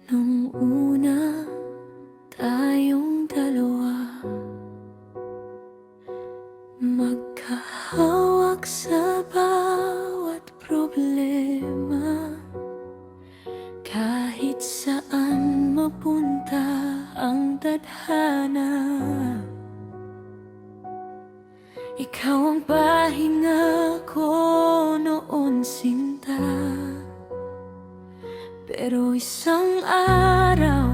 Nung una tayong dalawa, magkahawak sa bawat problema. Kahit saan mapunta ang tadhana, ikaw ang pahinga ko noon, sinta. Pero isang araw,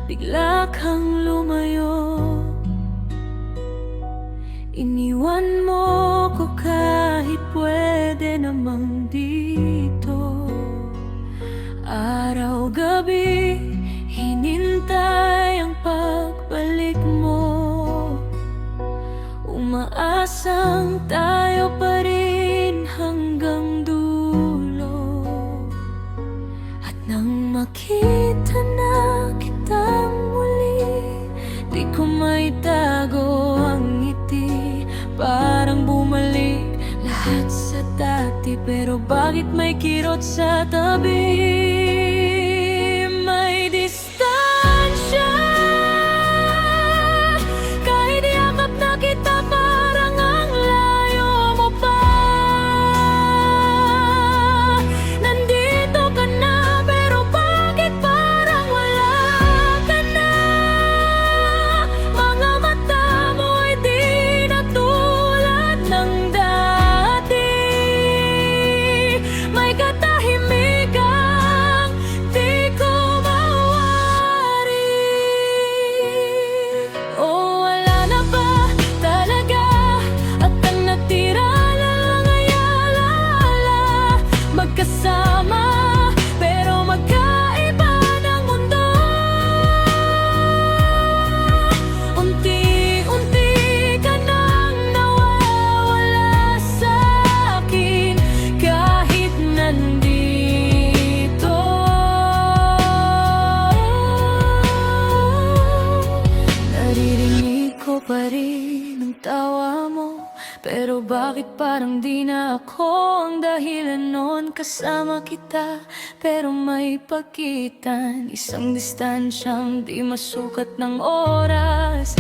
bigla kang lumayo. Iniwan mo ko kahit pwede namang dito. Araw-gabi, hinintay ang pagbalik mo. Umaasang tayo pa rin hanggang dulo. At nang makita na kita muli, di ko maitago ang ngiti. Parang bumalik lahat sa dati, pero bakit may kirot sa tabi? May distansya, kahit yakap na kita parang ang layo mo pa. Nandito ka na, pero bakit parang wala ka na? Mga mata mo'y di na tulad ng dati. May katahimikang di ko mawari. O wala na ba talaga, at ang natira lang ay alaala. Magkasama pero magkaiba ng mundo. Unti-unti ka nang nawawala sa akin, kahit nandito. Naririnig ko pa rin ang tawa mo, pero bakit parang di na ako ang dahilan noon? Kasama kita pero may pagitan, isang distansyang di masukat ng oras.